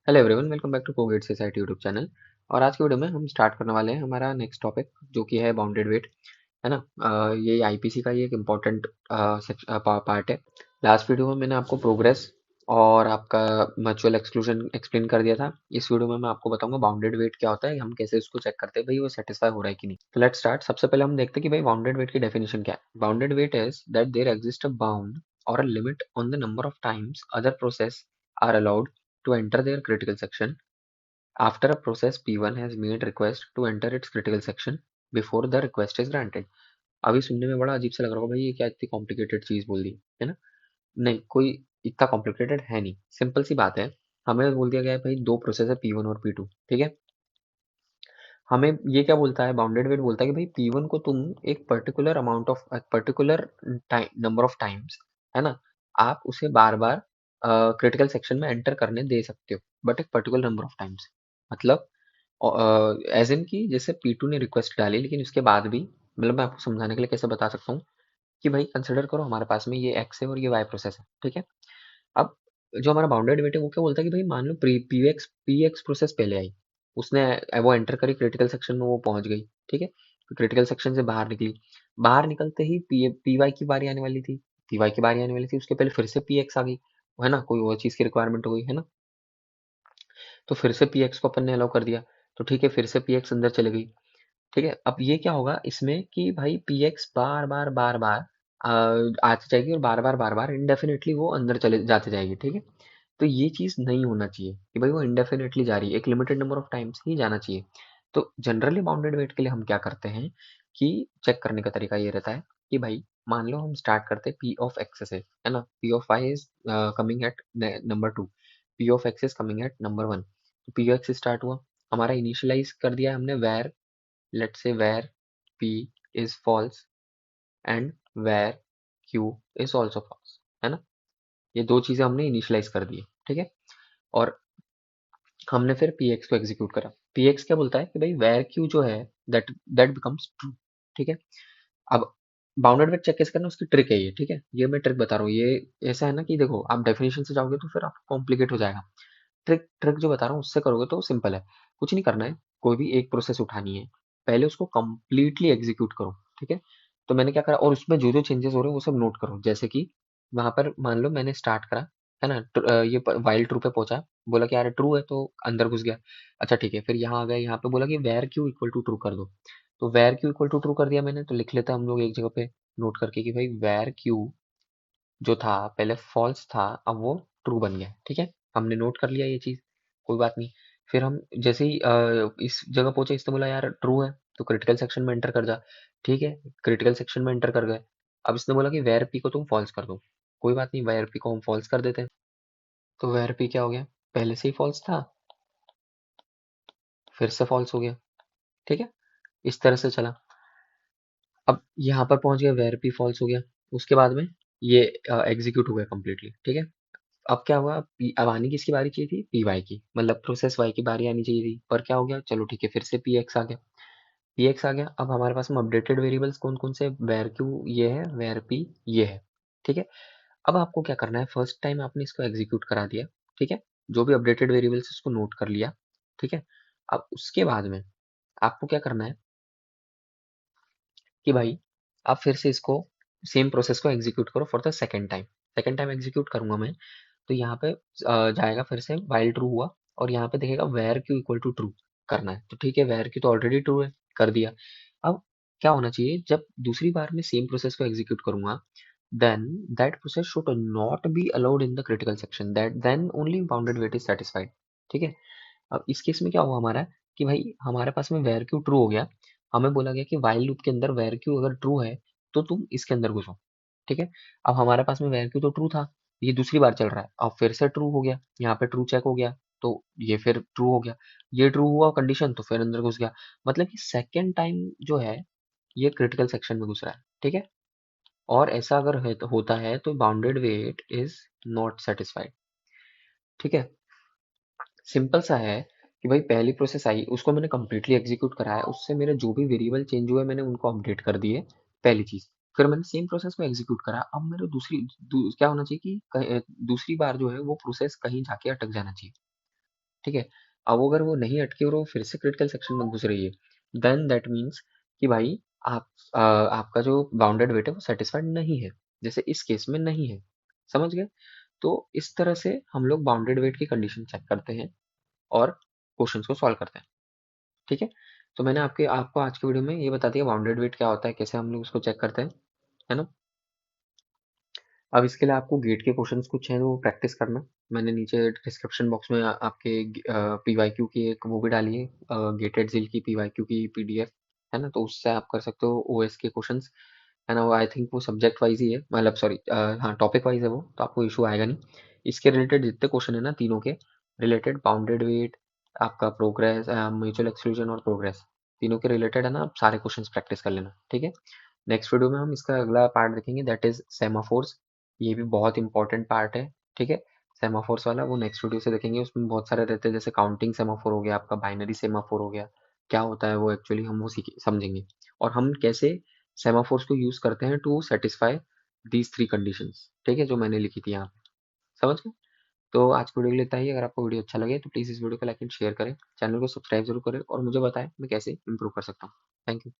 Hello everyone, welcome back to covid society YouTube channel. और आज की वीडियो में हम स्टार्ट करने वाले हैं हमारा नेक्स्ट टॉपिक, जो कि है बाउंडेड वेट। है ना। ये आईपीसी का ही एक इम्पॉर्टेंट पार्ट है। लास्ट वीडियो में मैंने आपको प्रोग्रेस और आपका म्यूचुअल एक्सक्लूजन एक्सप्लेन कर दिया था। इस वीडियो में मैं आपको बताऊंगा बाउंडेड वेट क्या होता है, हम कैसे उसको चेक करते हैं भाई वो सेटिस्फाई हो रहा है कि नहीं। तो लेट्स स्टार्ट। सबसे पहले हम देखते हैं कि भाई बाउंडेड वेट की डेफिनेशन क्या है। Bounded wait is that there exist a bound और a limit on the number of times other process are allowed to enter their critical section after a process P1 has made request to enter its critical section before the request is granted। अभी सुनने में बड़ा अजीब सा लग रहा होगा, भाई ये क्या इतनी कॉम्प्लिकेटेड चीज बोल दी है ना। नहीं, कोई इतना कॉम्प्लिकेटेड है नहीं, सिंपल सी बात है। हमें बोल दिया गया है भाई दो प्रोसेस है P1 और P2, ठीक है। हमें ये क्या बोलता है, बाउंडेड वेट बोलता है कि भाई P1 को तुम एक particular amount of particular time number of times, है ना, आप उसे बार बार क्रिटिकल सेक्शन में एंटर करने दे सकते हो, बट एक पर्टिकुलर नंबर ऑफ टाइम्स। मतलब एज इन की जैसे P2 ने रिक्वेस्ट डाली, लेकिन उसके बाद भी, मतलब मैं आपको समझाने के लिए कैसे बता सकता हूँ कि भाई कंसिडर करो हमारे पास में ये एक्स है और ये वाई प्रोसेस है, ठीक है। अब जो हमारा बाउंडेड वेट है वो क्या बोलता है कि भाई मान लो पी एक्स प्रोसेस पहले आई, उसने वो एंटर करी क्रिटिकल सेक्शन में, वो पहुंच गई, ठीक है। तो क्रिटिकल सेक्शन से बाहर निकली, बाहर निकलते ही पी वाई की बारी आने वाली थी, उसके पहले फिर से पी एक्स आ गई, है ना, कोई और चीज की रिक्वायरमेंट हो गई, है ना। तो फिर से पी एक्स को अपन ने अलाउ कर दिया, तो ठीक है, फिर से पी एक्स अंदर चले गई, ठीक है। अब ये क्या होगा इसमें कि भाई पी एक्स बार बार बार बार आती जाएगी और बार बार इंडेफिनेटली वो अंदर चले जाते जाएगी, ठीक है। तो ये चीज नहीं होना चाहिए कि भाई वो इंडेफिनेटली जा रही है, एक लिमिटेड नंबर ऑफ टाइम्स ही जाना चाहिए। तो जनरली बाउंडेड वेट के लिए हम क्या करते हैं कि चेक करने का तरीका ये रहता है कि भाई मान लो हम स्टार्ट करते हैं पी ऑफ एक्स से, है ना, P of Y is coming at number 2, P of X is coming at number 1। तो पी एक्स स्टार्ट हुआ, हमारा इनिशियलाइज कर दिया हमने where, let's say where p is false and where q is also false, है ना। ये दो चीजें हमने इनिशियलाइज कर दी है, ठीक है। और हमने फिर px को एग्जीक्यूट करा। px क्या बोलता है कि भाई where q जो है दैट दैट बिकम्स ट्रू, ठीक है। अब बाउंडेड वेट चेक कैसे करना, उसकी ट्रिक है ये, ठीक है। ये मैं ट्रिक बता रहा हूँ, ये ऐसा है ना कि देखो आप डेफिनेशन से जाओगे तो फिर आपको कॉम्प्लिकेट हो जाएगा। ट्रिक ट्रिक जो बता रहा हूँ उससे करोगे तो सिंपल है। कुछ नहीं करना है, कोई भी एक प्रोसेस उठानी है, पहले उसको कंप्लीटली एग्जीक्यूट करो, ठीक है। तो मैंने क्या करा, और उसमें जो जो चेंजेस हो रहे हैं वो सब नोट करो। जैसे कि वहां पर मान लो मैंने स्टार्ट करा, है ना, ये वाइल ट्रू पे पहुंचा, बोला कि यार ट्रू है तो अंदर घुस गया। अच्छा ठीक है, फिर यहाँ आ गया, यहाँ पे बोला कि where Q equal to true कर दो। तो where Q equal to true कर दिया मैंने, तो लिख लेते हैं हम लोग एक जगह पे नोट करके कि भाई वेर क्यू जो था पहले फॉल्स था, अब वो ट्रू बन गया, ठीक है। हमने नोट कर लिया ये चीज, कोई बात नहीं। फिर हम जैसे ही इस जगह पहुंचे, इसने बोला यार ट्रू है तो क्रिटिकल सेक्शन में एंटर कर जा, ठीक है। क्रिटिकल सेक्शन में एंटर कर गए। अब इसने बोला कि वेर पी को तुम फॉल्स कर दो, कोई बात नहीं, वेर पी को हम फॉल्स कर देते हैं। तो वेर पी क्या हो गया, पहले से ही फॉल्स था, फिर से फॉल्स हो गया, ठीक है। इस तरह से चला। अब यहाँ पर पहुंच गया, वेर पी फॉल्स हो गया, उसके बाद में ये एग्जीक्यूट हो गया कंप्लीटली, ठीक है। अब क्या हुआ, अब आनी किसकी बारी चाहिए थी, पी वाई की, मतलब प्रोसेस वाई की बारी आनी चाहिए थी, पर क्या हो गया, चलो ठीक है, फिर से पी एक्स आ गया। पी एक्स आ गया, अब हमारे पास में अपडेटेड वेरिएबल्स कौन कौन से, वेर क्यू ये है, वेर पी ये है, ठीक है। अब आपको क्या करना है, फर्स्ट टाइम आपने इसको एग्जीक्यूट करा दिया, ठीक है, जो भी अपडेटेड वेरिएबल्स उसको नोट कर लिया, ठीक है। अब उसके बाद में आपको क्या करना है कि भाई आप फिर से इसको सेम प्रोसेस को एग्जीक्यूट करो for the second time. Second time execute करूंगा मैं, तो यहाँ पे जाएगा फिर से वाइल ट्रू हुआ, और यहाँ पे देखेगा where Q equal to true करना है, तो ठीक है, वेर क्यू तो ऑलरेडी ट्रू है, कर दिया। अब क्या होना चाहिए, जब दूसरी बार मैं सेम प्रोसेस को एग्जीक्यूट करूंगा, then that process should not be allowed in the critical section, that then only bounded wait is satisfied, ठीक है। अब इस केस में क्या हुआ हमारा कि भाई हमारे पास में वेर क्यू ट्रू हो गया, हमें बोला गया कि वाइल लूप के अंदर वेर क्यू अगर ट्रू है तो तुम इसके अंदर घुसो, ठीक है। अब हमारे पास में वेर क्यू तो ट्रू था, ये दूसरी बार चल रहा है, अब फिर से ट्रू हो गया, यहाँ पे ट्रू चेक हो गया, तो ये फिर ट्रू हो गया, ये ट्रू हुआ कंडीशन, तो फिर अंदर घुस गया। मतलब कि सेकेंड टाइम जो है ये क्रिटिकल सेक्शन में घुस रहा है, ठीक है। और ऐसा अगर होता है तो bounded wait is not satisfied, ठीक है। सिंपल सा है कि भाई पहली प्रोसेस आई, उसको मैंने कंप्लीटली एग्जीक्यूट कराया, उससे मेरे जो भी वेरिएबल चेंज हुए मैंने उनको अपडेट कर दिए, पहली चीज। फिर मैंने सेम प्रोसेस को एग्जीक्यूट करा, अब मेरे क्या होना चाहिए कि दूसरी बार जो है वो प्रोसेस कहीं जाके अटक जाना चाहिए, ठीक है। अब अगर वो नहीं अटकी और वो फिर से क्रिटिकल सेक्शन में घुस रही है, देन दैट मीन्स कि भाई आपका जो बाउंडेड वेट है वो सेटिस्फाइड नहीं है, जैसे इस केस में नहीं है। समझ गए? तो इस तरह से हम लोग बाउंडेड वेट की कंडीशन चेक करते हैं और क्वेश्चंस को सॉल्व करते हैं। ठीक है। तो मैंने आपको आज के वीडियो में ये बता दिया बाउंडेड वेट क्या होता है, कैसे हम लोग उसको चेक करते हैं, है ना। अब इसके लिए आपको गेट के क्वेश्चंस कुछ हैं वो प्रैक्टिस करना। मैंने नीचे डिस्क्रिप्शन बॉक्स में आपके पीवाईक्यू की एक वो भी डाली है, गेटेड जिल की पीवाईक्यू की पीडीएफ, है ना। तो उससे आप कर सकते हो ओएस के क्वेश्चंस, है ना। वो आई थिंक वो सब्जेक्ट वाइज ही है, मतलब सॉरी, हाँ टॉपिक वाइज है वो, तो आपको इशू आएगा नहीं। इसके रिलेटेड जितने क्वेश्चन है ना, तीनों के रिलेटेड, बाउंडेड वेट, आपका प्रोग्रेस, म्यूचुअल एक्सक्लूजन और प्रोग्रेस, तीनों के रिलेटेड है ना, आप सारे क्वेश्चंस प्रैक्टिस कर लेना। ठीक है। नेक्स्ट वीडियो में हम इसका अगला पार्ट देखेंगे, दैट इज सेमाफोर्स। ये भी बहुत इंपॉर्टेंट पार्ट है। ठीक है। सेमाफोर्स वाला वो नेक्स्ट वीडियो से देखेंगे। उसमें बहुत सारे रहते हैं, जैसे काउंटिंग सेमाफोर हो गया, आपका बाइनरी सेमाफोर हो गया, क्या होता है वो एक्चुअली हम वो समझेंगे। और हम कैसे सेमाफोर्स को यूज करते हैं to satisfy these three conditions, ठीक है, जो मैंने लिखी थी यहाँ पे। समझ गए? तो आज की वीडियो के लिए इतना ही। अगर आपको वीडियो अच्छा लगे तो प्लीज़ इस वीडियो को लाइक एंड शेयर करें, चैनल को सब्सक्राइब जरूर करें और मुझे बताएं मैं कैसे इंप्रूव कर सकता हूँ। Thank you.